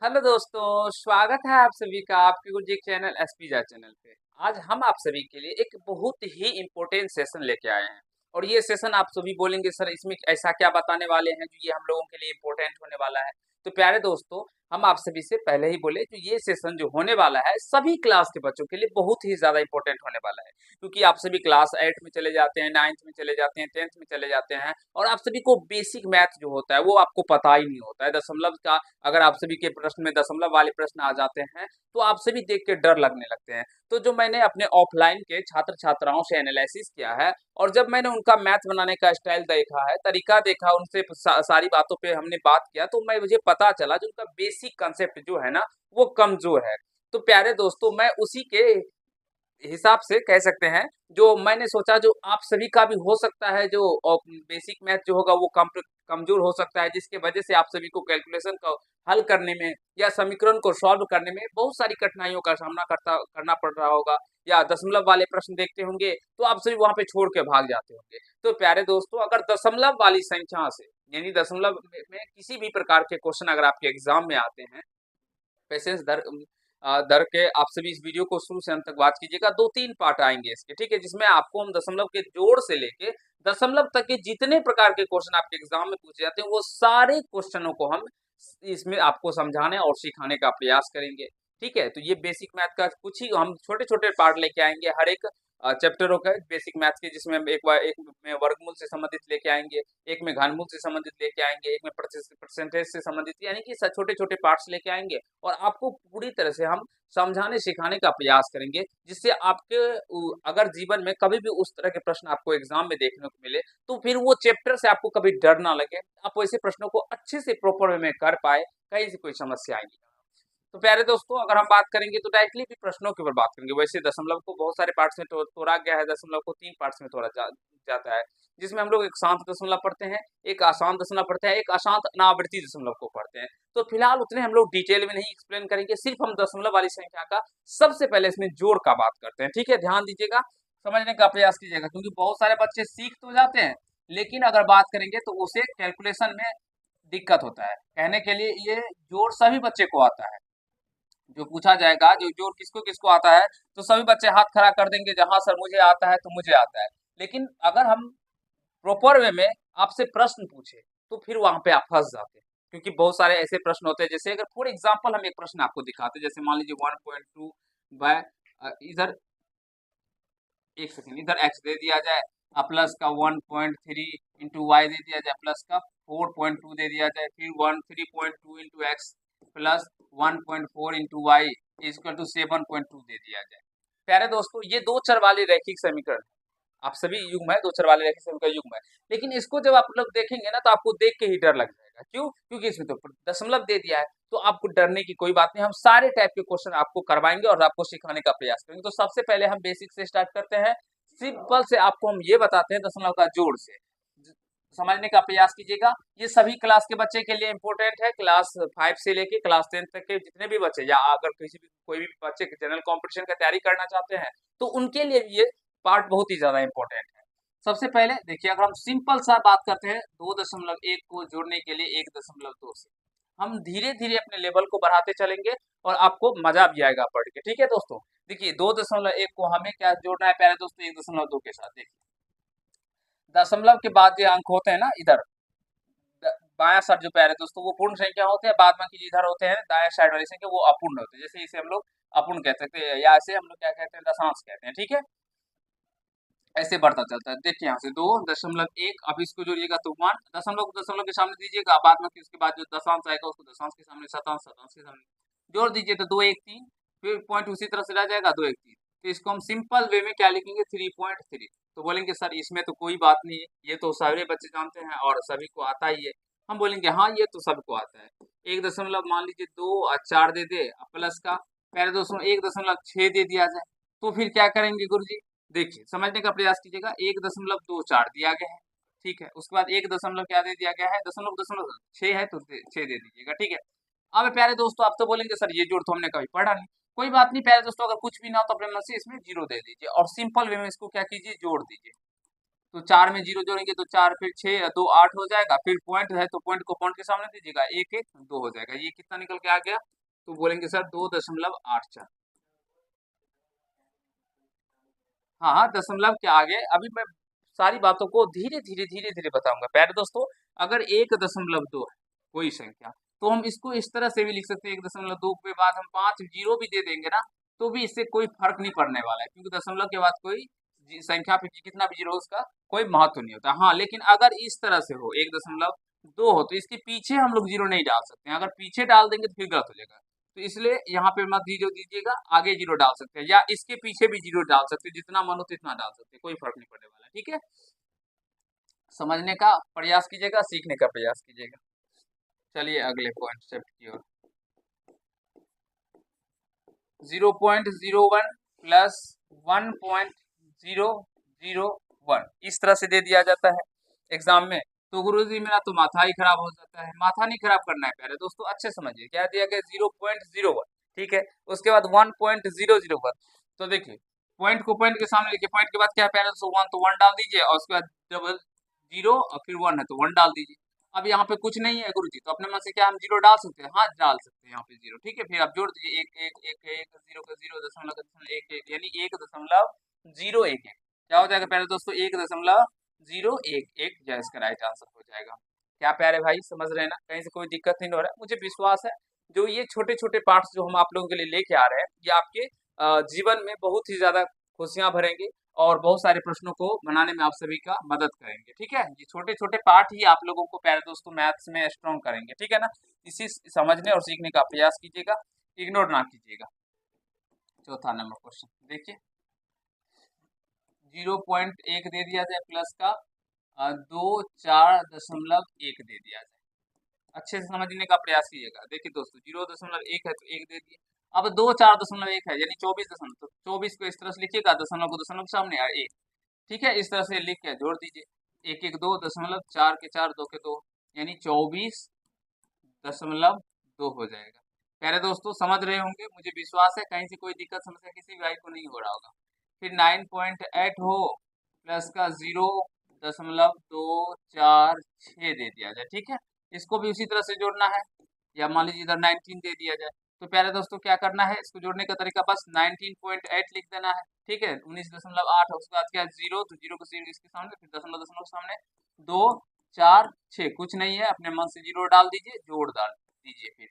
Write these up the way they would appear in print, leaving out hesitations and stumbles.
Hello दोस्तों, स्वागत है आप सभी का आपके गुरुजी चैनल एसपीजा चैनल पे। आज हम आप सभी के लिए एक बहुत ही इम्पोर्टेंट सेशन लेके आए हैं। और ये सेशन आप सभी बोलेंगे सर इसमें ऐसा क्या बताने वाले हैं जो ये हम लोगों के लिए इम्पोर्टेंट होने वाला है। तो प्यारे दोस्तों, हम आप सभी से पहले ही बोले जो ये सेशन जो होने वाला है सभी क्लास के बच्चों के लिए बहुत ही ज्यादा इम्पोर्टेंट होने वाला है। क्योंकि आप सभी क्लास 8 में चले जाते हैं, 9th में चले जाते हैं, 10th में चले जाते हैं और आप सभी को बेसिक मैथ जो होता है वो आपको पता ही नहीं होता है। दशमलव का अगर आप सभी के प्रश्न में दशमलव वाले प्रश्न आ जाते हैं तो आप सभी देख के डर लगने लगते हैं। तो जो मैंने अपने ऑफलाइन के छात्र छात्राओं से एनालिसिस किया है और जब मैंने उनका मैथ बनाने का स्टाइल देखा है, तरीका देखा, उनसे सारी बातों पे हमने बात किया तो मुझे पता चला जो उनका बेसिक कंसेप्ट जो है ना वो कमजोर है। तो प्यारे दोस्तों, मैं उसी के हिसाब से कह सकते हैं जो मैंने सोचा जो आप सभी का भी हो सकता है, जो बेसिक मैथ जो होगा वो कमजोर हो सकता है, जिसके वजह से आप सभी को कैलकुलेशन को हल करने में या समीकरण को सॉल्व करने में बहुत सारी कठिनाइयों का सामना करना पड़ रहा होगा। या दशमलव वाले प्रश्न देखते होंगे तो आप सभी वहां पे छोड़ के भाग जाते होंगे। तो प्यारे दोस्तों, अगर दशमलव वाली संख्या से यानी दशमलव में किसी भी प्रकार के क्वेश्चन अगर आपके एग्जाम में आते हैं, पेशेंस दर के आप सभी इस वीडियो को शुरू से अंत तक वॉच कीजिएगा। 2-3 पार्ट आएंगे इसके, ठीक है, जिसमें आपको हम दशमलव के जोड़ से लेके दशमलव तक के जितने प्रकार के क्वेश्चन आपके एग्जाम में पूछे जाते हैं वो सारे क्वेश्चनों को हम इसमें आपको समझाने और सिखाने का प्रयास करेंगे। ठीक है, तो ये बेसिक मैथ का कुछ ही हम छोटे छोटे पार्ट लेके आएंगे हर एक चैप्टरों का बेसिक मैथ के, जिसमें हम एक में वर्गमूल से संबंधित लेके आएंगे, एक में घनमूल से संबंधित लेके आएंगे, एक में परसेंटेज से संबंधित, यानी कि छोटे छोटे पार्ट्स लेके आएंगे और आपको पूरी तरह से हम समझाने सिखाने का प्रयास करेंगे, जिससे आपके अगर जीवन में कभी भी उस तरह के प्रश्न आपको एग्जाम में देखने को मिले तो फिर वो चैप्टर से आपको कभी डर ना लगे, आप वैसे प्रश्नों को अच्छे से प्रॉपर वे में कर पाए, कहीं से कोई समस्या आएगी। तो प्यारे दोस्तों, अगर हम बात करेंगे तो डायरेक्टली भी प्रश्नों के ऊपर बात करेंगे। वैसे दशमलव को बहुत सारे पार्ट्स में तोड़ा गया है, दशमलव को 3 पार्ट्स में तोड़ा जाता है, जिसमें हम लोग एक शांत दशमलव पढ़ते हैं, एक आसान दशमलव पढ़ते हैं, एक अशांत अनावृत्ति दशमलव को पढ़ते हैं। तो फिलहाल उतने हम लोग डिटेल में नहीं एक्सप्लेन करेंगे, सिर्फ हम दशमलव वाली संख्या का सबसे पहले इसमें जोड़ का बात करते हैं। ठीक है, ध्यान दीजिएगा, समझने का प्रयास कीजिएगा, क्योंकि बहुत सारे बच्चे सीख तो जाते हैं लेकिन अगर बात करेंगे तो उसे कैलकुलेशन में दिक्कत होता है। कहने के लिए ये जोड़ सभी बच्चे को आता है, जो पूछा जाएगा जो जोड़ किसको किसको आता है तो सभी बच्चे हाथ खड़ा कर देंगे, जहां सर मुझे आता है तो मुझे आता है। लेकिन अगर हम प्रॉपर वे में आपसे प्रश्न पूछे तो फिर वहां पे आप फंस जाते हैं, क्योंकि बहुत सारे ऐसे प्रश्न होते हैं, जैसे अगर फॉर एग्जाम्पल हम एक प्रश्न आपको दिखाते हैं, जैसे मान लीजिए 1.2 बाय इधर एक सेकेंड, इधर एक्स दे दिया जाए, प्लस का 1.3 इंटू वाई दे दिया जाए, प्लस का 4.2 दे दिया जाए, फिर 3.2 into x plus 1.4 into y is equal to 7.2 दे दिया जाए। प्यारे दोस्तों, ये दो चर वाले रैखिक समीकरण, आप सभी युग्म है, दो चर वाले रैखिक समीकरण युग्म है, लेकिन इसको जब आप लोग देखेंगे ना तो आपको देख के ही डर लग जाएगा। क्यों? क्योंकि इसमें तो दशमलव दे दिया है, तो आपको डरने की कोई बात नहीं, हम सारे टाइप के क्वेश्चन आपको करवाएंगे और आपको सिखाने का प्रयास करेंगे। तो सबसे पहले हम बेसिक से स्टार्ट करते हैं, सिंपल से आपको हम ये बताते हैं दशमलव का जोड़ से समझने का प्रयास कीजिएगा। ये सभी क्लास के बच्चे के लिए इंपॉर्टेंट है, क्लास 5 से लेके क्लास 10 तक के जितने भी बच्चे, या अगर किसी भी कोई भी बच्चे जनरल कंपटीशन का तैयारी करना चाहते हैं तो उनके लिए भी ये पार्ट बहुत ही ज्यादा इंपॉर्टेंट है। सबसे पहले देखिए, अगर हम सिंपल सा बात करते हैं 2.1 को जोड़ने के लिए 1.2 से, हम धीरे धीरे अपने लेवल को बढ़ाते चलेंगे और आपको मजा भी आएगा पढ़ के। ठीक है दोस्तों, देखिए 2.1 को हमें क्या जोड़ना है प्यारे दोस्तों, 1.2 के साथ। देखिए दशमलव के बाद जो अंक होते हैं ना इधर बाया साइड जो प्यारे दोस्तों वो पूर्ण संख्या होते हैं, बाद बाकी इधर होते हैं दाया साइड वाली संख्या वो अपूर्ण होते हैं, जैसे इसे हम लोग अपूर्ण कह सकते हैं या ऐसे हम लोग क्या कहते हैं, दशांश कहते हैं। ठीक है, ऐसे बढ़ता चलता है। देखिए यहाँ से 2.1, अब इसको जोड़िएगा तो 1, दशमलव को दशमलव के सामने दीजिएगा, बाद में उसके बाद जो दशांश आएगा उसको दशांश के सामने, शतांश शतांश के सामने जोड़ दीजिए तो 213, फिर पॉइंट उसी तरह से रह जाएगा 213। तो इसको हम सिंपल वे में क्या लिखेंगे, 3.3। तो बोलेंगे सर इसमें तो कोई बात नहीं है, ये तो सारे बच्चे जानते हैं और सभी को आता ही है। हम बोलेंगे हाँ ये तो सबको आता है। 1 मान लीजिए 2 और 4 दे दे, प्लस का पहले दोस्तों 1.6 दे दिया जाए, तो फिर क्या करेंगे गुरुजी, देखिए समझने का प्रयास कीजिएगा। 1.24 दिया गया है, ठीक है, उसके बाद एक दशमलव क्या दे दिया गया है, दशमलव दशमलव 6 है तो 6 दे दीजिएगा। ठीक है, अब प्यारे दोस्तों आप तो बोलेंगे सर ये जोड़ तो हमने कभी पढ़ा नहीं, कोई बात नहीं प्यारे दोस्तों, अगर कुछ भी ना हो तो अपने मन से इसमें 0 दे दीजिए और सिंपल वे में इसको क्या कीजिए, जोड़ दीजिए। तो 4 में 0 जोड़ेंगे तो 4 फिर 6 2 8 हो जाएगा। फिर पॉइंट है तो पॉइंट को पॉइंट के सामने दीजिएगा, 1 1 2 हो जाएगा। ये कितना निकल के आ गया? तो बोलेंगे सर 2.84। हाँ हाँ, दशमलव के आगे अभी मैं सारी बातों को धीरे धीरे बताऊंगा। प्यारे दोस्तों, अगर 1.2 है कोई संख्या, तो हम इसको इस तरह से भी लिख सकते हैं। 1.2 के बाद हम 5 जीरो भी दे देंगे ना, तो भी इससे कोई फर्क नहीं पड़ने वाला है, क्योंकि दशमलव के बाद कोई संख्या पे कितना भी जीरो हो उसका कोई महत्व नहीं होता। हाँ, लेकिन अगर इस तरह से हो 1.2 हो, तो इसके पीछे हम लोग जीरो नहीं डाल सकते हैं। अगर पीछे डाल देंगे तो फिर गलत हो जाएगा। तो इसलिए यहाँ पे मत जीरो दीजिएगा, आगे जीरो डाल सकते हैं, या इसके पीछे भी जीरो डाल सकते हैं, जितना मन हो उतना डाल सकते हैं, कोई फर्क नहीं पड़ने वाला। ठीक है, समझने का प्रयास कीजिएगा, सीखने का प्रयास कीजिएगा। चलिए अगले पॉइंट शिफ्ट की ओर। 0.01 प्लस 1.001 इस तरह से दे दिया जाता है एग्जाम में। तो गुरुजी मेरा तो माथा ही खराब हो जाता है। माथा नहीं खराब करना है प्यारे दोस्तों, अच्छे समझिए क्या दिया गया 0.01। ठीक है, उसके बाद 1.001। तो देखिए पॉइंट को पॉइंट के सामने लिखिए, पॉइंट के बाद क्या है प्यारे दोस्तों 1, तो 1 डाल दीजिए, और उसके बाद डबल जीरो और फिर 1 है तो 1 डाल दीजिए। अब यहाँ पे कुछ नहीं है गुरुजी, तो अपने मन से क्या हम जीरो डाल सकते हैं? हाँ डाल सकते हैं यहाँ पे जीरो। ठीक है, फिर आप जोड़ दीजिए 1 1 1 1 0 का 0 दशमलव का दशमलव 1 1, यानी 1.011। क्या हो जाएगा प्यारे दोस्तों? 1.011 जो इसका राइट आंसर हो जाएगा। क्या प्यारे भाई समझ रहे हैं ना? कहीं से कोई दिक्कत नहीं हो रहा है? मुझे विश्वास है जो ये छोटे छोटे पार्ट्स जो हम आप लोगों के लिए लेके आ रहे हैं, ये आपके जीवन में बहुत ही ज्यादा खुशियां भरेंगे और बहुत सारे प्रश्नों को बनाने में आप सभी का मदद करेंगे। ठीक है, ये छोटे छोटे पार्ट ही आप लोगों को प्यारे दोस्तों मैथ्स में स्ट्रॉन्ग करेंगे। ठीक है ना, इसी समझने और सीखने का प्रयास कीजिएगा, इग्नोर ना कीजिएगा। चौथा नंबर क्वेश्चन देखिए, 0.1 दे दिया जाए प्लस का 2 4.1 दे दिया जाए। अच्छे से समझने का प्रयास कीजिएगा। देखिए दोस्तों 0.1 है तो 1 दे दिए। अब 2 4.1 है यानी 24 दशमलव, तो 24 को इस तरह से लिखिएगा, दशमलव को दशमलव के सामने और 1। ठीक है, इस तरह से लिख के जोड़ दीजिए, 1 1 2 दशमलव 4 के 4 2 के 2, यानी 24.2 हो जाएगा। प्यारे दोस्तों समझ रहे होंगे, मुझे विश्वास है कहीं से कोई दिक्कत समस्या किसी भी भाई को नहीं हो रहा होगा। फिर 9.8 हो प्लस का 0.246 दे दिया जाए। ठीक है, इसको भी उसी तरह से जोड़ना है, या मान लीजिए इधर 19 दे दिया जाए। तो प्यारे दोस्तों क्या करना है, इसको जोड़ने का तरीका बस 19.8 लिख देना है। ठीक है, 19.8 उसके बाद क्या 0, तो 0 को जीरो इसके सामने, फिर दशमलव दशमलव के सामने 2 4 6, कुछ नहीं है, अपने मन से जीरो डाल दीजिए, जोड़ डाल दीजिए। फिर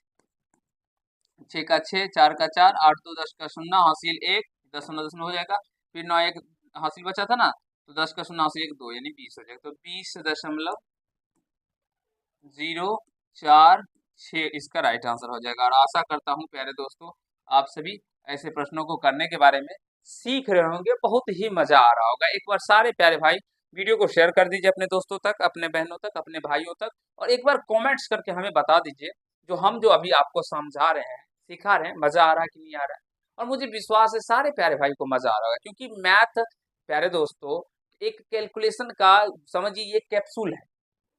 6 का 6, 4 का 4, 8 2 10 का 0 हासिल 1, दशमलव दशमलव हो जाएगा। फिर 9 1 हासिल बचा था ना, तो 10 का 0 हासिल 1 2, यानी 20 हो जाएगा। तो 20.046 इसका राइट आंसर हो जाएगा। और आशा करता हूँ प्यारे दोस्तों आप सभी ऐसे प्रश्नों को करने के बारे में सीख रहे होंगे, बहुत ही मजा आ रहा होगा। एक बार सारे प्यारे भाई वीडियो को शेयर कर दीजिए अपने दोस्तों तक, अपने बहनों तक, अपने भाइयों तक, और एक बार कमेंट्स करके हमें बता दीजिए जो हम जो अभी आपको समझा रहे हैं, सिखा रहे हैं, मजा आ रहा है कि नहीं आ रहा है। और मुझे विश्वास है सारे प्यारे भाई को मजा आ रहा होगा, क्योंकि मैथ प्यारे दोस्तों एक कैलकुलेशन का समझिए ये कैप्सूल है।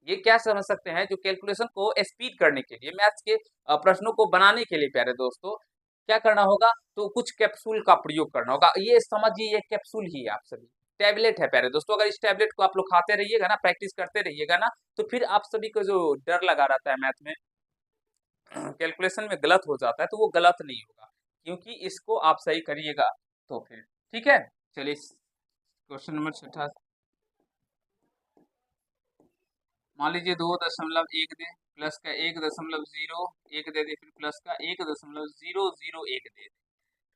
ये क्या समझ सकते हैं, जो कैलकुलेशन को स्पीड करने के लिए, मैथ्स के प्रश्नों को बनाने के लिए प्यारे दोस्तों क्या करना होगा, तो कुछ कैप्सूल का प्रयोग करना होगा। ये समझिए ये कैप्सूल ही है, आप सभी टैबलेट है प्यारे दोस्तों। अगर इस टैबलेट को आप लोग खाते रहिएगा ना, प्रैक्टिस करते रहिएगा ना, तो फिर आप सभी को जो डर लगा रहता है मैथ में, कैलकुलेशन में गलत हो जाता है, तो वो गलत नहीं होगा, क्योंकि इसको आप सही करिएगा तो फिर ठीक है। चलिए क्वेश्चन नंबर 6 मान लीजिए 2.1 दे प्लस का 1.01 दे दे, फिर प्लस का 1.001 दे दे।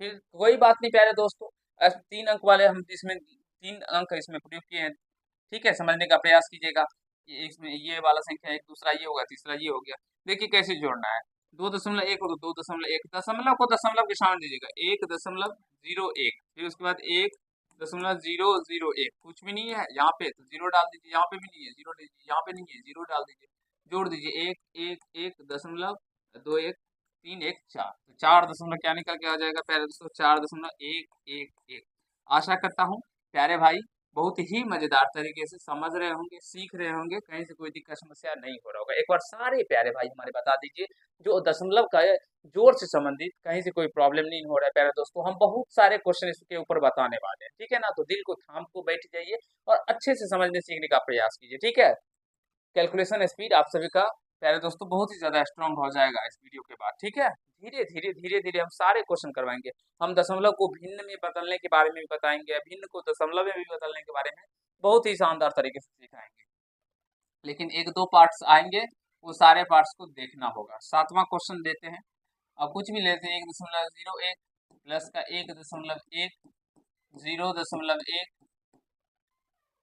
फिर कोई बात नहीं प्यारे दोस्तों, 3 अंक वाले हम इसमें 3 अंक इसमें प्रयोग किए हैं। ठीक है, समझने का प्रयास कीजिएगा। ये इसमें ये वाला संख्या एक, दूसरा ये होगा, तीसरा ये हो गया। देखिए कैसे जोड़ना है, 2.1 हो तो 2.1, दशमलव को दशमलव के सामने दीजिएगा, 1.01, फिर उसके बाद 1.001, कुछ भी नहीं है यहाँ पे तो जीरो डाल दीजिए, यहाँ पे भी नहीं है जीरो दीजिए, यहाँ पे नहीं है जीरो डाल दीजिए, जोड़ दीजिए 1 1 1 दशमलव 2 1 3 1 4, तो 4 दशमलव क्या निकल के आ जाएगा प्यारे दोस्तों? 4.111। आशा करता हूँ प्यारे भाई बहुत ही मजेदार तरीके से समझ रहे होंगे, सीख रहे होंगे, कहीं से कोई दिक्कत समस्या नहीं हो रहा होगा। एक बार सारे प्यारे भाई हमारे बता दीजिए, जो दशमलव का है जोर से संबंधित कहीं से कोई प्रॉब्लम नहीं हो रहा है प्यारे दोस्तों। हम बहुत सारे क्वेश्चन इसके ऊपर बताने वाले हैं, ठीक है ना? तो दिल को थाम को बैठ जाइए और अच्छे से समझने सीखने का प्रयास कीजिए, ठीक है? कैलकुलेशन स्पीड आप सभी का प्यारे दोस्तों बहुत ही ज्यादा स्ट्रांग हो जाएगा इस वीडियो के बाद, ठीक है? धीरे धीरे हम सारे क्वेश्चन करवाएंगे। हम दशमलव को भिन्न में बदलने के बारे में भी बताएंगे, भिन्न को दशमलव में भी बदलने के बारे में बहुत ही शानदार तरीके से सिखाएंगे। लेकिन एक दो पार्ट्स आएंगे, वो सारे पार्ट्स को देखना होगा। सातवां क्वेश्चन देते हैं। अब कुछ भी लेते हैं, 1.01 प्लस का 1.1, 0.1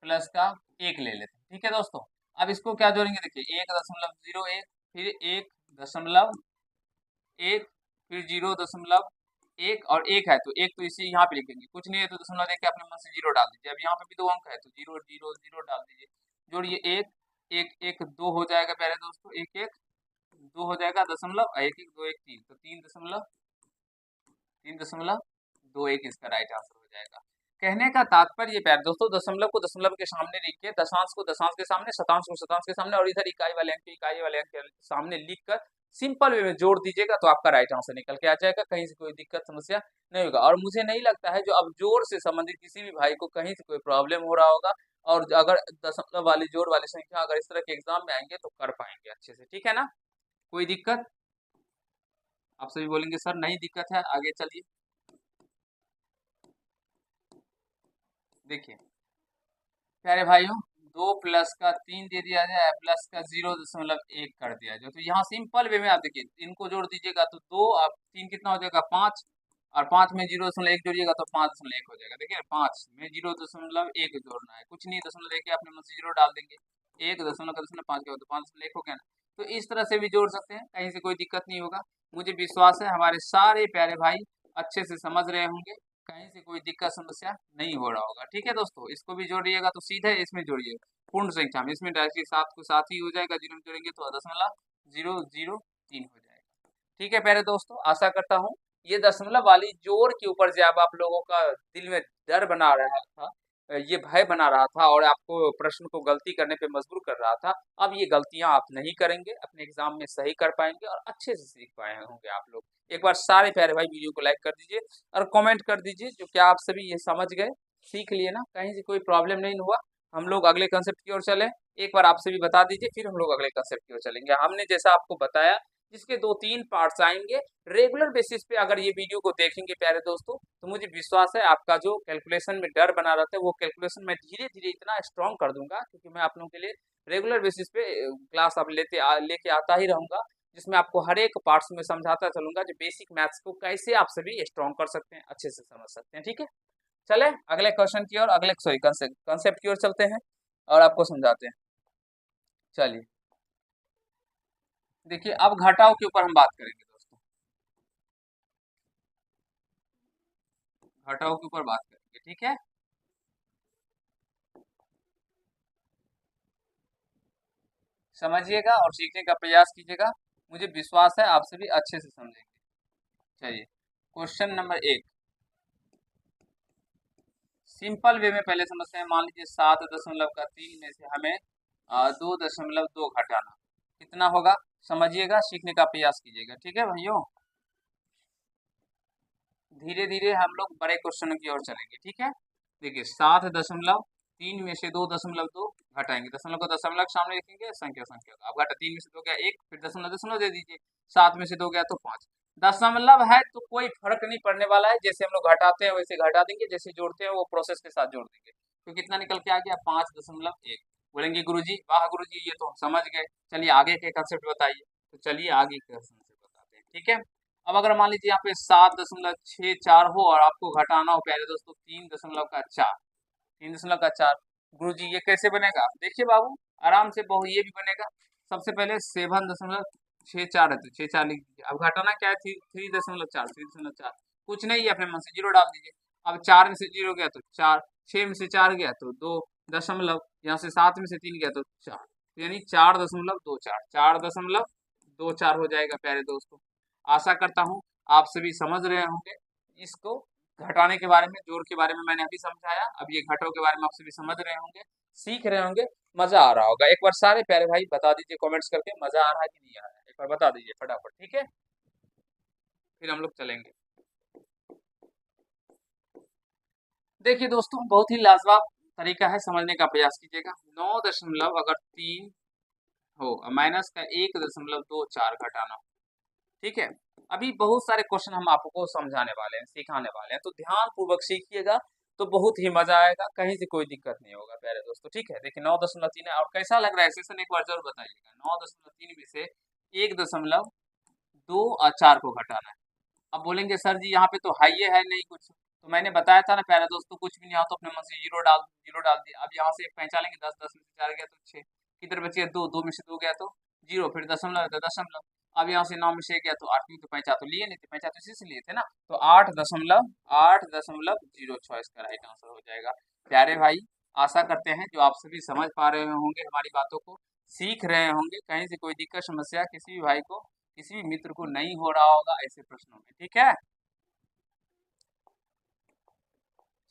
प्लस का 1 ले लेते हैं, ठीक है दोस्तों? अब इसको क्या जोड़ेंगे, देखिए 1.01, फिर 1.1, फिर 0.1 और 1 है तो 1 तो इसी यहाँ पे लिखेंगे, कुछ नहीं है तो दशमलव देके अपने मन से 0 डाल दीजिए। अब यहाँ पे भी 2 अंक है तो 0 0 0 डाल दीजिए। जोड़िए 1 1 1 2 हो जाएगा प्यारे दोस्तों, 1 1 2 हो जाएगा दशमलव, 1 1 2 1 3 तो 3.21 इसका राइट आंसर हो जाएगा। कहने का तात्पर्य ये प्यारे दोस्तों, दशमलव को दशमलव के सामने लिखिए, दशांश को दशांश के सामने, शतांश को शतांश के सामने और इधर इकाई वाले अंक इकाई वाले अंक के सामने लिखकर सिंपल वे में जोड़ दीजिएगा तो आपका राइट आंसर निकल के आ जाएगा। कहीं से कोई दिक्कत समस्या नहीं होगा। और मुझे नहीं लगता है जो अब जोड़ से संबंधित किसी भी भाई को कहीं से कोई प्रॉब्लम हो रहा होगा। और अगर दशमलव वाली जोड़ वाली संख्या अगर इस तरह के एग्जाम में आएंगे तो कर पाएंगे अच्छे से, ठीक है ना? कोई दिक्कत? आप सभी बोलेंगे सर नहीं दिक्कत है, आगे चलिए। देखिए प्यारे भाइयों, 2 प्लस का 3 दे दिया जाए, प्लस का 0.1 कर दिया जाए, तो यहाँ सिंपल वे में आप देखिए इनको जोड़ दीजिएगा तो 2 और 3 कितना हो जाएगा 5, और 5 में 0.1 जोड़िएगा तो 5.1 हो जाएगा। देखिए 5 में 0.1 जोड़ना है, कुछ नहीं, दशमलव लेके अपने मन से 0 डाल देंगे। 1.05 का तो 5.1 हो गया ना। तो इस तरह से भी जोड़ सकते हैं, कहीं से कोई दिक्कत नहीं होगा। मुझे विश्वास है हमारे सारे प्यारे भाई अच्छे से समझ रहे होंगे, कहीं से कोई दिक्कत समस्या नहीं हो रहा होगा, ठीक है दोस्तों? इसको भी जोड़िएगा तो सीधे इसमें जोड़िए पूर्ण संख्या में, इसमें डायरेक्टली 7 को 7 ही हो जाएगा, 0 में जोड़ेंगे तो 0.003 हो जाएगा। ठीक है प्यारे दोस्तों, आशा करता हूँ ये दशमलव वाली जोड़ के ऊपर जब आप लोगों का दिल में डर बना रहा था, ये भय बना रहा था और आपको प्रश्न को गलती करने पे मजबूर कर रहा था, अब ये गलतियां आप नहीं करेंगे, अपने एग्जाम में सही कर पाएंगे और अच्छे से सीख पाए होंगे आप लोग। एक बार सारे प्यारे भाई वीडियो को लाइक कर दीजिए और कमेंट कर दीजिए जो क्या आप सभी ये समझ गए, सीख लिए ना, कहीं से कोई प्रॉब्लम नहीं हुआ। हम लोग अगले कंसेप्ट की ओर चले। एक बार आप सभी बता दीजिए, फिर हम लोग अगले कंसेप्ट की ओर चलेंगे। हमने जैसा आपको बताया जिसके 2-3 पार्ट्स आएंगे रेगुलर बेसिस पे, अगर ये वीडियो को देखेंगे प्यारे दोस्तों तो मुझे विश्वास है आपका जो कैलकुलेशन में डर बना रहता है वो कैलकुलेशन मैं धीरे धीरे इतना स्ट्रॉन्ग कर दूंगा, क्योंकि मैं आप लोगों के लिए रेगुलर बेसिस पे क्लास अब लेके आता ही रहूंगा, जिसमें आपको हर एक पार्ट्स में समझाता चलूंगा जो बेसिक मैथ्स को कैसे आप सभी स्ट्रॉन्ग कर सकते हैं, अच्छे से समझ सकते हैं, ठीक है? चले अगले क्वेश्चन की ओर, अगले सॉरी कंसेप्ट की ओर चलते हैं और आपको समझाते हैं। चलिए देखिए, अब घटाव के ऊपर हम बात करेंगे दोस्तों, घटाव के ऊपर बात करेंगे, ठीक है? समझिएगा और सीखने का प्रयास कीजिएगा, मुझे विश्वास है आप सभी अच्छे से समझेंगे। चलिए क्वेश्चन नंबर 1 सिंपल वे में पहले समझते हैं। मान लीजिए 7.3 में से हमें 2.2 घटाना, कितना होगा? समझिएगा, सीखने का प्रयास कीजिएगा, ठीक है भाइयों? धीरे धीरे हम लोग बड़े क्वेश्चन की ओर चलेंगे, ठीक है? देखिए 7.3 में से 2.2 घटाएंगे, दशमलव को दशमलव के सामने लिखेंगे, संख्या संख्या का। अब घटा 3 में से 2 गया 1, फिर दशमलव दशमलव दे दीजिए। 7 में से 2 गया तो 5। दशमलव है तो कोई फर्क नहीं पड़ने वाला है, जैसे हम लोग घटाते हैं वैसे घटा देंगे, जैसे जोड़ते हैं वो प्रोसेस के साथ जोड़ देंगे। तो कितना निकल के आ गया? 5.1। बोलेंगे गुरुजी वाह गुरुजी ये तो हम समझ गए, चलिए आगे के कंसेप्ट बताइए। तो चलिए आगे के कंसेप्ट बताते हैं, ठीक है? अब अगर मान लीजिए यहाँ पे 7.64 हो और आपको घटाना हो प्यारे दोस्तों 3.4, 3.4, गुरु जी ये कैसे बनेगा? देखिए बाबू आराम से बहु ये भी बनेगा। सबसे पहले 7.64 है तो 6 4 लिख दीजिए। अब घटाना क्या है? 3.4, कुछ नहीं है, अपने मन से 0 डाल दीजिए। अब 4 में से 0 गया तो 4, 6 में से 4 गया तो 2 दशमलव, यहाँ से 7 में से 3 गया तो 4, यानी 4.24, 4.24 हो जाएगा प्यारे दोस्तों। आशा करता हूँ आप सभी समझ रहे होंगे इसको, घटाने के बारे में, जोड़ के बारे में मैंने अभी समझाया। अब ये घटों के बारे में आप सभी समझ रहे होंगे, सीख रहे होंगे, मजा आ रहा होगा। एक बार सारे प्यारे भाई बता दीजिए कमेंट्स करके, मजा आ रहा है कि नहीं आ रहा है, एक बार बता दीजिए फटाफट, ठीक है, फिर हम लोग चलेंगे। देखिए दोस्तों, बहुत ही लाजवाब तरीका है, समझने का प्रयास कीजिएगा। 9 अगर 3 हो, माइनस का 1.24 घटाना, ठीक है। अभी बहुत सारे क्वेश्चन हम आपको समझाने वाले हैं, सिखाने वाले हैं, तो ध्यान पूर्वक सीखिएगा, तो बहुत ही मजा आएगा, कहीं से कोई दिक्कत नहीं होगा प्यारे दोस्तों, ठीक है। देखिए 9.3 है, और कैसा लग रहा है सेशन, एक बार जरूर बताइएगा। 9.3 में से 1.24 को घटाना है। अब बोलेंगे सर जी यहाँ पे तो हाई है नहीं कुछ, तो मैंने बताया था ना प्यारे दोस्तों, कुछ भी नहीं आता तो अपने मन से जीरो डाल दिया। अब यहाँ से पहचान लेंगे, 10 में से 4 गया तो 6, किधर बचे 2, 2 में से 2 गया तो 0, फिर दशमलव है तो दशमलव। अब यहाँ से 9 में से 1 गया तो 8, तो पैंचा तो लिए नहीं थे, पैंचा तो इसी से लिए थे ना, तो 8.06 इसका राइट आंसर हो जाएगा। प्यारे भाई, आशा करते हैं जो आप सभी समझ पा रहे होंगे हमारी बातों को, सीख रहे होंगे, कहीं से कोई दिक्कत समस्या किसी भी भाई को, किसी भी मित्र को नहीं हो रहा होगा ऐसे प्रश्नों में, ठीक है।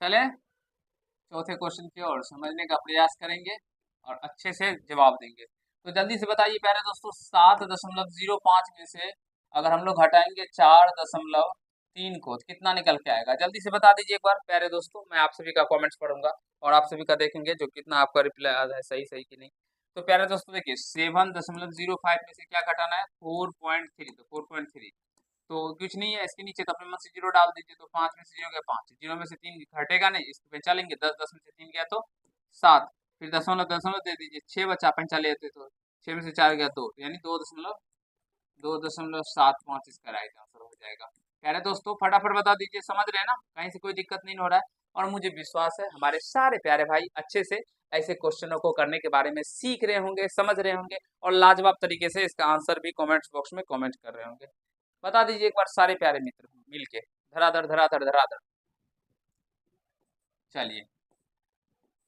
चले चौथे क्वेश्चन की ओर समझने का प्रयास करेंगे और अच्छे से जवाब देंगे। तो जल्दी से बताइए प्यारे दोस्तों, 7.05 में से अगर हम लोग हटाएंगे 4.3 को, तो कितना निकल के आएगा? जल्दी से बता दीजिए एक बार प्यारे दोस्तों, मैं आप सभी का कमेंट्स पढ़ूंगा और आप सभी का देखेंगे जो कितना आपका रिप्लाई आ रहा है, सही सही कि नहीं। तो प्यारे दोस्तों देखिए, 7.05 में से क्या घटाना है? 4.3, तो 4.3 तो कुछ नहीं है, इसके नीचे तो अपने मन से जीरो डाल दीजिए, तो 5 में से 0 गया 5, 0 में से 3 घटेगा नहीं, इसको पहचान लेंगे, 10, 10 में से 3 गया तो 7, फिर दशमलव दशमलव दे दीजिए, 6 बचा, पहचान लेते तो 6 में से 4 गया 2, यानी 2.75 इसका राइट आंसर हो जाएगा। कह रहे दोस्तों फटाफट बता दीजिए, समझ रहे हैं ना, कहीं से कोई दिक्कत नहीं हो रहा है। और मुझे विश्वास है हमारे सारे प्यारे भाई अच्छे से ऐसे क्वेश्चनों को करने के बारे में सीख रहे होंगे, समझ रहे होंगे, और लाजवाब तरीके से इसका आंसर भी कमेंट्स बॉक्स में कमेंट कर रहे होंगे। बता दीजिए एक बार सारे प्यारे मित्र मिलके, धराधर धराधर धराधर। चलिए,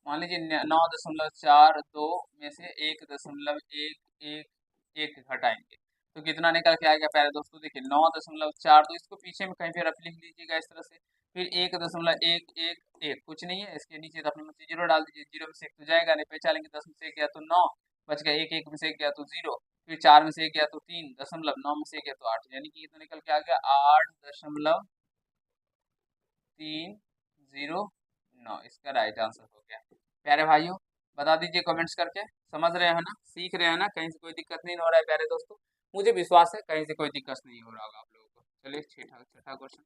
मान लीजिए 9.42 में से 1.111 घटाएंगे तो कितना निकल के आएगा प्यारे दोस्तों? देखिए 9.42, इसको पीछे में कहीं पे रख लिख लीजिएगा इस तरह से, फिर 1.111, कुछ नहीं है, इसके नीचे तो अपने में से जीरो डाल दीजिए, 0 में से 1 तो जाएगा नहीं, पहचानेंगे, 10 में से 1 गया तो 9 बच गया, 1 1 में से 1 गया तो 0, फिर 4 में से 1 गया तो 3 दशमलव, 9 में से 1 गया तो 8, यानी कि कितना निकल के आ गया? 8.309, इसका राइट आंसर हो गया। प्यारे भाइयों, बता दीजिए कमेंट्स करके, समझ रहे हैं ना, सीख रहे हैं ना, कहीं से कोई दिक्कत नहीं हो रहा है प्यारे दोस्तों? मुझे विश्वास है कहीं से कोई दिक्कत नहीं हो रहा होगा आप लोगों को। चलिए छठा छठा क्वेश्चन,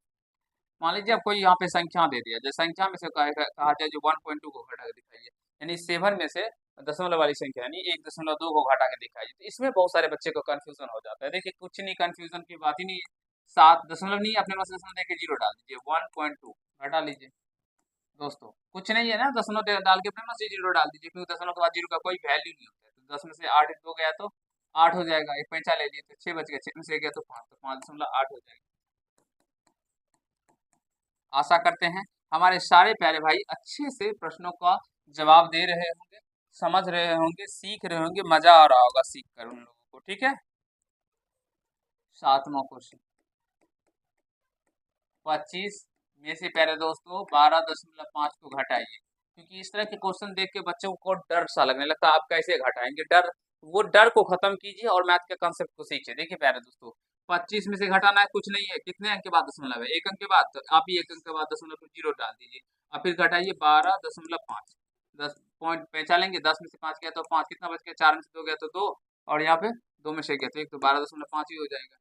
मान लीजिए आपको यहाँ पे संख्या दे दिया, जो संख्या में से कहा जाए जो 1.2 को घटा के दिखाइए, यानी 7 में से दशमलव वाली संख्या यानी 1.2 को घटा के दिखाइए, तो इसमें बहुत सारे बच्चे को कंफ्यूजन हो जाता है। देखिए कुछ नहीं, कंफ्यूजन की बात ही नहीं है, 7 दशमलव नहीं, अपने पास दशमलव देके जीरो डाल दीजिए, 1.2 घटा लीजिए दोस्तों, कुछ नहीं है ना, दशमलव डाल के अपने पास जीरो डाल दीजिए, क्योंकि दशमलव के बाद जीरो का कोई वैल्यू नहीं होता है। तो 10 में से 8 2 गया तो 8 हो जाएगा, एक पैंचा ले लिए तो 6 बच गया, 6 में से गया तो 5, तो 5.8 हो जाएगा। आशा करते हैं हमारे सारे प्यारे भाई अच्छे से प्रश्नों का जवाब दे रहे होंगे, समझ रहे होंगे, सीख रहे होंगे, मजा आ रहा होगा सीख कर उन लोगों को, ठीक है। 7वां क्वेश्चन, 25 में से प्यारे दोस्तों 12.5 को घटाइए, क्योंकि इस तरह के क्वेश्चन देख के बच्चों को डर सा लगने लगता है, आप कैसे घटाएंगे, डर, वो डर को खत्म कीजिए और मैथ के कंसेप्ट को सीखिए। देखिए प्यारे दोस्तों, 25 में से घटाना है, कुछ नहीं है, कितने अंक के बाद दशमलव है? 1 अंक के बाद, तो आप ही 1 अंक के बाद दशमलव को जीरो डाल दीजिए, और फिर घटाइए 12.5, 10 पॉइंट पहचानेंगे, 10 में से 5 गया तो 5, कितना बच गया? 4 में से 2 गया तो 2, और यहाँ पे 2 में से गया तो 1, तो 12.5 ही हो जाएगा,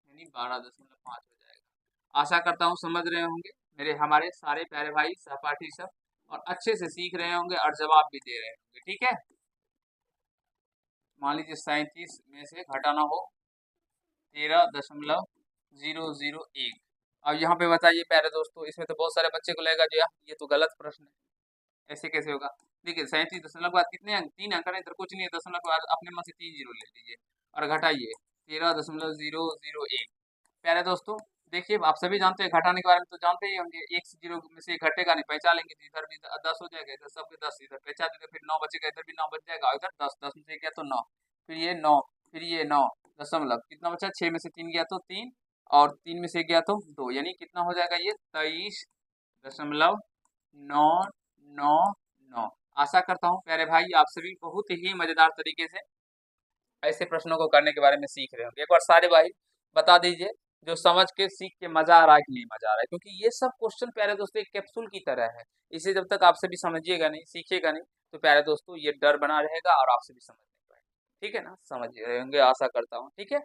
यानी 12.5 हो जाएगा। आशा करता हूँ समझ रहे होंगे मेरे हमारे सारे प्यारे भाई सहपाठी सब, और अच्छे से सीख रहे होंगे और जवाब भी दे रहे होंगे, ठीक है। मान लीजिए 37 में से घटाना हो 13.001, अब यहाँ पे बताइए प्यारे दोस्तों, इसमें तो बहुत सारे बच्चे को लगेगा जो यार ये तो गलत प्रश्न है, ऐसे कैसे होगा? देखिए 37 दशमलव के बाद कितने अंक? 3 अंक नहीं, इधर कुछ नहीं है, दशमलव के बाद अपने मन से 3 जीरो ले लीजिए और घटाइए 13.001। प्यारे दोस्तों देखिए, आप सभी जानते हैं घटाने के बारे में, तो जानते ही होंगे, एक से जीरो में से घटेगा नहीं, पहचान लेंगे तो इधर भी 10 हो जाएगा, इधर सबके 10, इधर पहचान देंगे, फिर 9 बचेगा, इधर भी 9 बच जाएगा, इधर 10, 10 में से गया तो 9, फिर ये 9, फिर ये 9 दशमलव, कितना बचा? 6 में से 3 गया तो 3, और 3 में से गया तो 2, यानी कितना हो जाएगा ये? .999। आशा करता हूँ प्यारे भाई आप सभी बहुत ही मजेदार तरीके से ऐसे प्रश्नों को करने के बारे में सीख रहे होंगे। एक बार सारे भाई बता दीजिए जो समझ के सीख के मजा आ रहा है कि नहीं मजा आ रहा है, क्योंकि ये सब क्वेश्चन प्यारे दोस्तों एक कैप्सूल की तरह है। इसे जब तक आप सभी समझिएगा नहीं, सीखिएगा नहीं, तो प्यारे दोस्तों ये डर बना रहेगा और आप सभी समझ नहीं पाएंगे। ठीक है ना, समझ रहे होंगे आशा करता हूँ। ठीक है,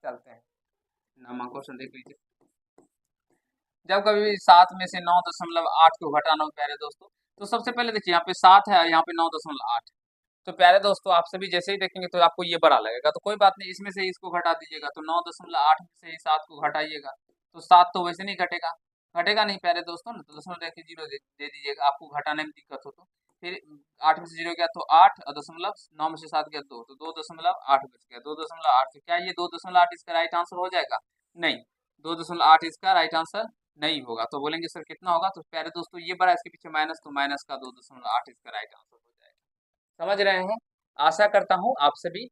चलते हैं। नामा क्वेश्चन देख लीजिए। जब कभी 7 में से 9.8 को घटाना हो प्यारे दोस्तों, तो सबसे पहले देखिए यहाँ पे 7 है और यहाँ पे 9.8। तो प्यारे दोस्तों आप सभी जैसे ही देखेंगे तो आपको ये बड़ा लगेगा, तो कोई बात नहीं, इसमें से इसको घटा दीजिएगा। तो 9.8 में से 7 को घटाइएगा तो 7 तो वैसे नहीं घटेगा, घटेगा नहीं प्यारे दोस्तों ना, तो दशमलव रख के जीरो दे दीजिएगा आपको घटाने में दिक्कत हो तो। फिर 8 में से 0 गया तो 8 और दशमलव 9 में से 7 गया 2, तो 2.8 बच गया। 2.8 तो क्या ये 2.8 इसका राइट आंसर हो जाएगा? नहीं, 2.8 इसका राइट आंसर नहीं होगा। तो बोलेंगे सर कितना होगा? तो प्यारे दोस्तों ये बड़ा, इसके पीछे माइनस, तो माइनस का 2.8 इसका राइट आंसर हो जाएगा। समझ रहे हैं? आशा करता हूँ आप सभी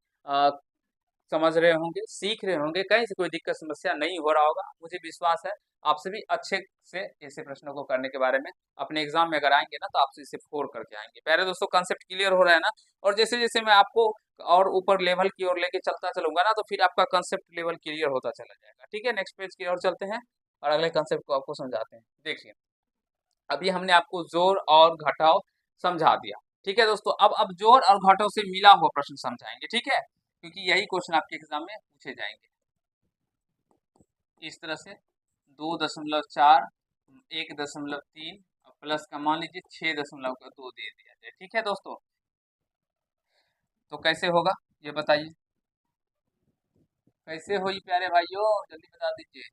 समझ रहे होंगे, सीख रहे होंगे, कहीं से कोई दिक्कत समस्या नहीं हो रहा होगा। मुझे विश्वास है आप सभी अच्छे से ऐसे प्रश्नों को करने के बारे में अपने एग्जाम में अगर आएंगे ना तो आप इसे स्कोर करके आएंगे। प्यारे दोस्तों कंसेप्ट क्लियर हो रहा है ना? और जैसे जैसे मैं आपको और ऊपर लेवल की ओर लेके चलता चलूंगा ना, तो फिर आपका कंसेप्ट लेवल क्लियर होता चला जाएगा। ठीक है, नेक्स्ट पेज की ओर चलते हैं और अगले कंसेप्ट को आपको समझाते हैं। देखिए अभी हमने आपको जोड़ और घटाव समझा दिया। ठीक है दोस्तों, अब जोड़ और घटाव से मिला हुआ प्रश्न समझाएंगे। ठीक है, क्योंकि यही क्वेश्चन आपके एग्जाम में पूछे जाएंगे। इस तरह से 2.4 1.3 प्लस का मान लीजिए 6.2 दे दिया जाए। ठीक है दोस्तों, तो कैसे होगा ये बताइए, कैसे हुई प्यारे भाइयों, जल्दी बता दीजिए।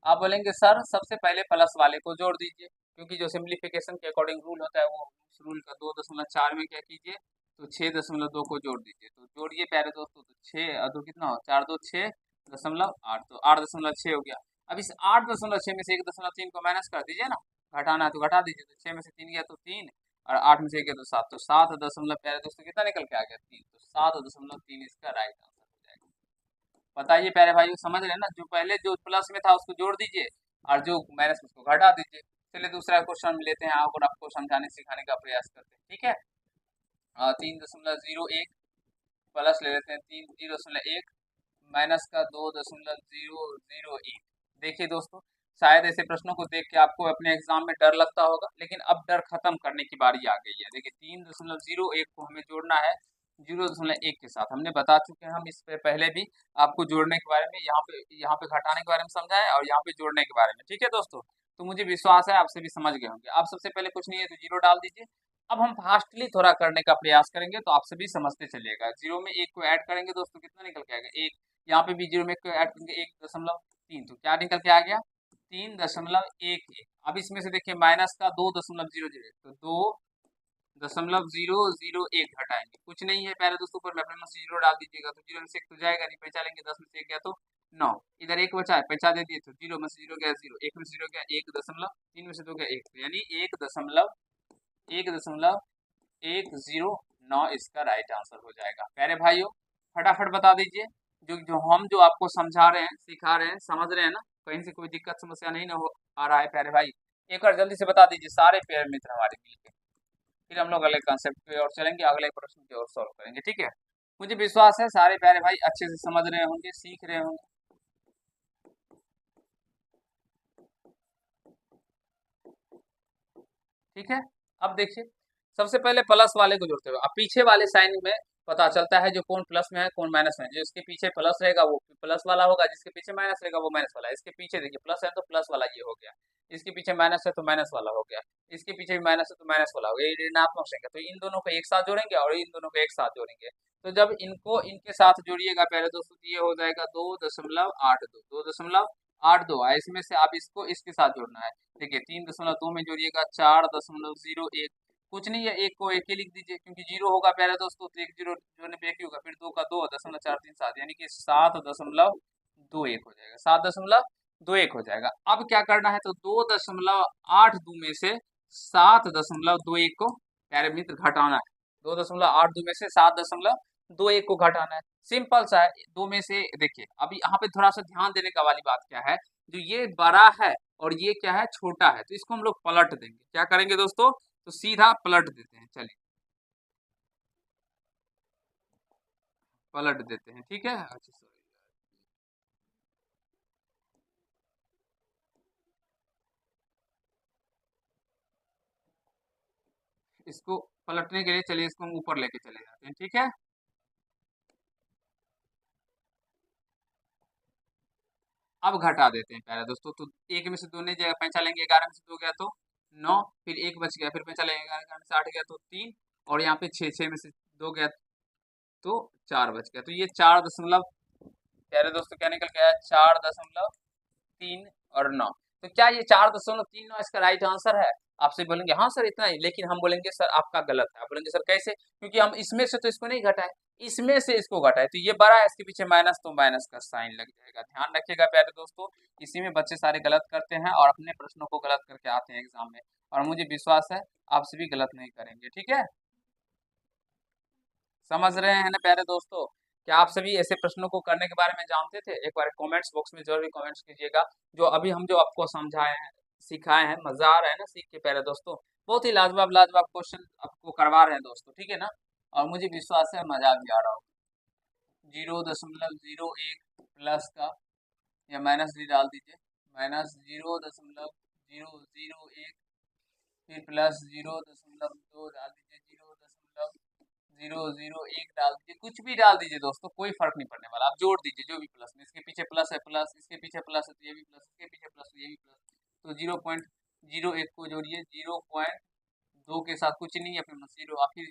आप बोलेंगे सर सबसे पहले प्लस वाले को जोड़ दीजिए, क्योंकि जो सिंप्लीफिकेशन के अकॉर्डिंग रूल होता है वो उस रूल का 2.4 में क्या कीजिए, तो 6.2 को जोड़ दीजिए। तो जोड़िए प्यारे दोस्तों, तो 6 और 2 कितना हो, 4 2 6.8, तो 8.6 हो गया। अब इस 8.6 में से 1.3 को माइनस कर दीजिए ना, घटाना है तो घटा दीजिए। तो 6 में से 3 गया तो 3 और 8 में से 1 गया तो 7, तो 7 दशमलव प्यारे दोस्तों कितना निकल के आ गया, 3। तो 7.3 इसका राइट आंसर हो जाएगा। बताइए प्यारे भाइयों, समझ रहे हैं ना? जो पहले जो प्लस में था उसको जोड़ दीजिए और जो माइनस में उसको घटा दीजिए। चलिए दूसरा क्वेश्चन लेते हैं और आपको समझाने सिखाने का प्रयास करते हैं। ठीक है, 3.01 प्लस ले लेते हैं 3.01 माइनस का 2.001। देखिए दोस्तों शायद ऐसे प्रश्नों को देख के आपको अपने एग्जाम में डर लगता होगा, लेकिन अब डर खत्म करने की बारी आ गई है। देखिए 3.01 को हमें जोड़ना है 0.1 के साथ। हमने बता चुके हैं हम इस पे पहले भी आपको जोड़ने के बारे में, यहाँ पे घटाने के बारे में समझाएं और यहाँ पे जोड़ने के बारे में। ठीक है दोस्तों, तो मुझे विश्वास है आप सभी समझ गए होंगे। आप सबसे पहले कुछ नहीं है तो जीरो डाल दीजिए। अब हम फास्टली थोड़ा करने का प्रयास करेंगे तो आप सभी समझते चलिएगा। जीरो में एक को ऐड करेंगे दोस्तों कितना निकल के आएगा, एक। यहाँ पे भी जीरो में एक को ऐड करेंगे 1.3, तो क्या निकल के आ गया, 3.11। अब इसमें से देखिए माइनस का 2.00, तो 2.001 घटाएंगे, कुछ नहीं है प्यारे दोस्तों, ऊपर में अपने से जीरो डाल दीजिएगा। तो जीरो में से एक तो जाएगा नहीं, पैंचा लेंगे, 10 में से एक गया तो 9, इधर एक बचा है पैंचा दे दिए, तो जीरो में से जीरो गया जीरो, एक में से जीरो गया 1.3 में से 2 गया 1, यानी 1.109 इसका राइट आंसर हो जाएगा। प्यारे भाइयों फटाफट बता दीजिए, जो आपको समझा रहे हैं, सिखा रहे हैं, समझ रहे हैं ना? कहीं से कोई दिक्कत समस्या नहीं ना हो आ रहा है प्यारे भाई? एक बार जल्दी से बता दीजिए सारे प्यारे मित्र हमारे मिलकर, फिर हम लोग अगले कॉन्सेप्ट पे और चलेंगे, अगले प्रश्न की ओर सॉल्व करेंगे। ठीक है, मुझे विश्वास है सारे प्यारे भाई अच्छे से समझ रहे होंगे, सीख रहे होंगे। ठीक है, अब देखिए सबसे पहले प्लस वाले को जोड़ते हुए अब पीछे वाले साइन में पता चलता है जो कौन प्लस में है कौन माइनस में है। जो इसके पीछे प्लस रहेगा वो प्लस वाला होगा, जिसके पीछे माइनस रहेगा वो माइनस वाला है। इसके पीछे देखिए प्लस है तो प्लस वाला ये हो गया, इसके पीछे माइनस है तो माइनस वाला हो गया, इसके पीछे भी माइनस है तो माइनस वाला हो गया। ये ऋणात्मक संख्या, तो इन दोनों को एक साथ जोड़ेंगे और इन दोनों को एक साथ जोड़ेंगे। तो जब इनको इनके साथ जोड़िएगा पहले दोस्तों, ये हो जाएगा 2.82, 2.82 है। इसमें से आप इसको इसके साथ जोड़ना है। देखिए 3.2 में जोड़िएगा 4.01, कुछ नहीं है, एक को एक ही लिख दीजिए क्योंकि जीरो होगा प्यारे दोस्तों, तो एक जीरो जोड़ने पे एक ही होगा। फिर 2 का 2.437, यानी कि 7.21 हो जाएगा, 7.21 हो जाएगा। अब क्या करना है, तो 2.82 में से 7.21 को प्यारे मित्र घटाना है। 2.82 में से 7.21 को घटाना है, सिंपल सा है। दो में से देखिए अभी यहाँ पे थोड़ा सा ध्यान देने का वाली बात क्या है, जो ये बड़ा है और ये क्या है, छोटा है, तो इसको हम लोग पलट देंगे। क्या करेंगे दोस्तों, तो सीधा पलट देते हैं। चलिए पलट देते हैं, ठीक है। अच्छा सॉरी, इसको पलटने के लिए चलिए इसको हम ऊपर लेके चले जाते हैं, ठीक है। अब घटा देते हैं प्यारे दोस्तों, तो एक में से दो नहीं जाएगा, पैंचा लेंगे, 11 में से दो गया तो 9, फिर एक बच गया, फिर पैंचा लेंगे, 11 में से 8 गया तो 3, और यहाँ पे 6, 6 में से दो गया तो 4 बच गया। तो ये 4 दशमलव, प्यारे दोस्तों क्या निकल गया, 4.39। तो क्या ये 4.39 इसका राइट आंसर है? आपसे बोलेंगे हाँ सर इतना ही, लेकिन हम बोलेंगे सर आपका गलत है। आप बोलेंगे सर कैसे? क्योंकि हम इसमें से तो इसको नहीं घटाए, इसमें से इसको घटाए, तो ये बड़ा है, इसके पीछे माइनस, तो माइनस का साइन लग जाएगा। ध्यान रखिएगा प्यारे दोस्तों, इसी में बच्चे सारे गलत करते हैं और अपने प्रश्नों को गलत करके आते हैं एग्जाम में, और मुझे विश्वास है आपसे भी गलत नहीं करेंगे, ठीक है। समझ रहे हैं ना प्यारे दोस्तों? क्या आप सभी ऐसे प्रश्नों को करने के बारे में जानते थे? एक बार कमेंट्स बॉक्स में जरूर कमेंट्स कीजिएगा। जो अभी हम जो आपको समझाए हैं, सिखाए हैं, मजा आ रहा है ना सीख के प्यारे दोस्तों? बहुत ही लाजवाब लाजवाब क्वेश्चन आपको करवा रहे हैं दोस्तों, ठीक है ना। और मुझे विश्वास है मजा भी आ रहा होगा। 0.01 प्लस का या माइनस जी डाल दीजिए, -0.001, फिर +0.2 डाल दीजिए, 0.001 डाल दीजिए, कुछ भी डाल दीजिए दोस्तों, कोई फर्क नहीं पड़ने वाला। आप जोड़ दीजिए जो भी प्लस में, इसके पीछे प्लस है प्लस, इसके पीछे प्लस है तो ये भी प्लस, इसके पीछे प्लस है ये भी प्लस, तो 0.01 को जोड़िए, 0.2 के साथ कुछ नहीं है, फिर जीरो, और फिर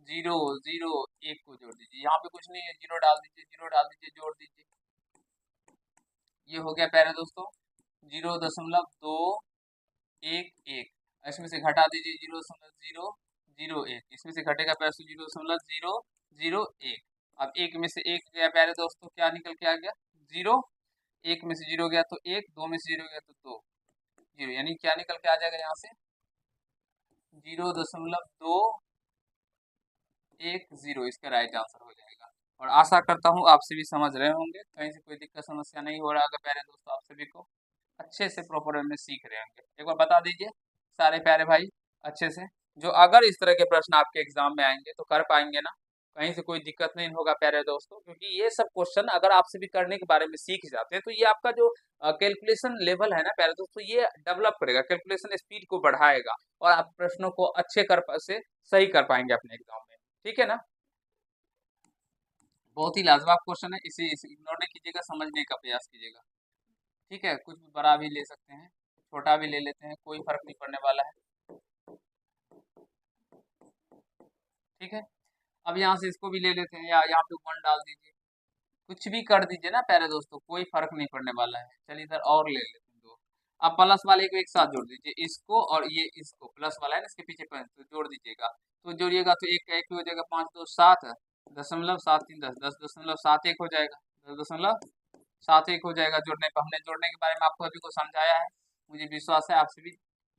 0.001 को जोड़ दीजिए, यहाँ पे कुछ नहीं है, जीरो डाल दीजिए, जीरो डाल दीजिए, जोड़ दीजिए, ये हो गया प्यारे दोस्तों 0.211। इसमें से घटा दीजिए 0.001, इसमें से घटेगा प्यारे 0.001। अब एक में से एक गया प्यारे दोस्तों, क्या निकल के आ गया, जीरो। एक में से जीरो गया तो एक, दो में से जीरो गया तो दो, जीरो, यानी क्या निकल के आ जाएगा यहाँ से, 0.210, इसका राइट आंसर हो जाएगा। और आशा करता हूँ आप सभी समझ रहे होंगे, कहीं से कोई दिक्कत समस्या नहीं हो रहा होगा प्यारे दोस्तों, आप सभी को अच्छे से प्रॉपर वे में सीख रहे होंगे। एक बार बता दीजिए सारे प्यारे भाई अच्छे से, जो अगर इस तरह के प्रश्न आपके एग्जाम में आएंगे तो कर पाएंगे ना, कहीं से कोई दिक्कत नहीं होगा प्यारे दोस्तों, क्योंकि ये सब क्वेश्चन अगर आपसे भी करने के बारे में सीख जाते हैं तो ये आपका जो कैलकुलेशन लेवल है ना प्यारे दोस्तों, ये डेवलप करेगा, कैलकुलेशन स्पीड को बढ़ाएगा, और आप प्रश्नों को अच्छे से सही कर पाएंगे अपने एग्जाम में, ठीक है ना। बहुत ही लाजवाब क्वेश्चन है, इसे इग्नोर नहीं कीजिएगा, समझने का प्रयास कीजिएगा, ठीक है। कुछ भी बड़ा भी ले सकते हैं, छोटा भी ले लेते हैं, कोई फर्क नहीं पड़ने वाला है, ठीक है। अब यहाँ से इसको भी ले लेते हैं, या यहाँ पे 1 डाल दीजिए, कुछ भी कर दीजिए ना प्यारे दोस्तों, कोई फर्क नहीं पड़ने वाला है। चलिए इधर और ले लेते हैं दो। अब प्लस वाले को एक साथ जोड़ दीजिए, इसको और ये इसको, प्लस वाला है ना इसके पीछे तो जोड़ दीजिएगा, तो जोड़िएगा तो एक का एक हो जाएगा, 5 2 7, 0.73 10, 10.71 हो जाएगा, 10.71 हो जाएगा जोड़ने पर। हमने जोड़ने के बारे में आपको अभी को समझाया है, मुझे विश्वास है आप सभी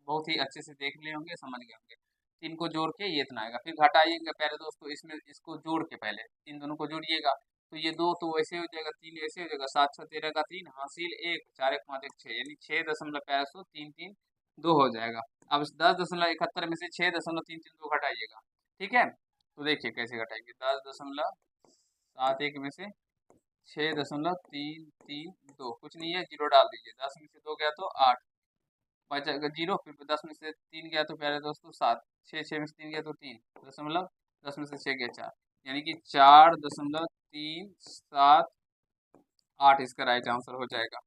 बहुत ही अच्छे से देख लिए होंगे, समझ गए होंगे। तीन को जोड़ के ये इतना आएगा, फिर घटाइएगा प्यारे दोस्तों, इसमें इसको जोड़ के पहले इन दोनों को जोड़िएगा, तो ये दो तो वैसे हो जाएगा, तीन ऐसे हो जाएगा, 7 6 13 का 3 हासिल 1, 4 1 5 1 6, यानी 6.332 हो जाएगा। अब 10.71 में से 6.332 घटाइएगा, ठीक है। तो देखिए कैसे घटाएंगे, 10.71 में से 6.332, कुछ नहीं है, जीरो डाल दीजिए, 10 में से 2 गया तो 8, बचा जीरो, फिर 10 में से 3 गया तो प्यारे दोस्तों 7, 6 में से 3 गया तो 3 दशमलव, 10 में से 6 गया 4, यानी कि 4.378 इसका राइट आंसर हो जाएगा।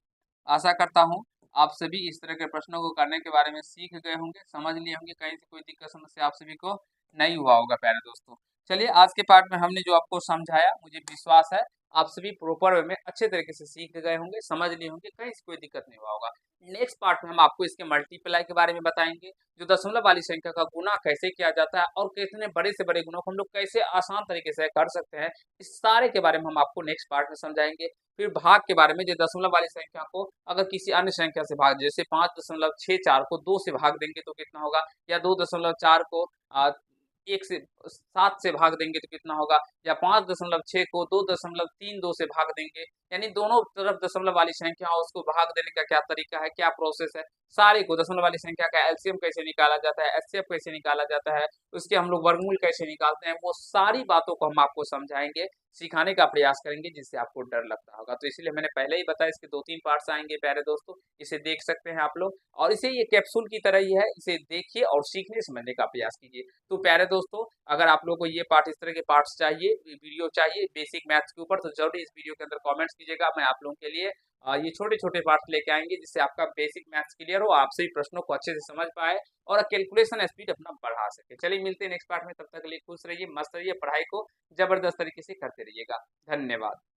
आशा करता हूँ आप सभी इस तरह के प्रश्नों को करने के बारे में सीख गए होंगे, समझ लिए होंगे, कहीं से कोई दिक्कत समस्या आप सभी को नहीं हुआ होगा प्यारे दोस्तों। चलिए आज के पार्ट में हमने जो आपको समझाया, मुझे विश्वास है आप सभी प्रॉपर वे में अच्छे तरीके से सीख गए होंगे, समझ लिए होंगे, कहीं से कोई दिक्कत नहीं हुआ होगा। नेक्स्ट पार्ट में हम आपको इसके मल्टीप्लाई के बारे में बताएंगे, जो दशमलव वाली संख्या का गुना कैसे किया जाता है और कितने बड़े से बड़े गुणों को हम लोग कैसे आसान तरीके से कर सकते हैं, इस सारे के बारे में हम आपको नेक्स्ट पार्ट में समझाएंगे। फिर भाग के बारे में, जो दशमलव वाली संख्या को अगर किसी अन्य संख्या से भाग, जैसे 5.64 को 2 से भाग देंगे तो कितना होगा, या 2.4 को 1 से 7 से भाग देंगे तो कितना होगा, या 5.6 को 2.32 से भाग देंगे यानी दोनों तरफ दशमलव वाली संख्या हो, उसको भाग देने का क्या तरीका है, क्या प्रोसेस है, सारे को दशमलव वाली संख्या का एलसीएम कैसे निकाला जाता है, एचसीएफ कैसे निकाला जाता है, उसके हम लोग वर्गमूल कैसे निकालते हैं, वो सारी बातों को हम आपको समझाएंगे, सिखाने का प्रयास करेंगे, जिससे आपको डर लगता होगा। तो इसलिए मैंने पहले ही बताया इसके 2-3 पार्ट्स आएंगे प्यारे दोस्तों, इसे देख सकते हैं आप लोग, और इसे ये कैप्सूल की तरह ही है, इसे देखिए और सीखने समझने का प्रयास कीजिए। तो प्यारे दोस्तों, अगर आप लोगों को ये पार्ट, इस तरह के पार्ट्स चाहिए, वीडियो चाहिए बेसिक मैथ्स के ऊपर, तो जरूर इस वीडियो के अंदर कमेंट्स कीजिएगा। मैं आप लोगों के लिए ये छोटे-छोटे पार्ट्स लेके आएंगे, जिससे आपका बेसिक मैथ्स क्लियर हो, आप सभी प्रश्नों को अच्छे से समझ पाए और कैलकुलेशन स्पीड अपना बढ़ा सके। चलिए मिलते हैं नेक्स्ट पार्ट में, तब तक के लिए खुश रहिए, मस्त रहिए, पढ़ाई को जबरदस्त तरीके से करते रहिएगा। धन्यवाद।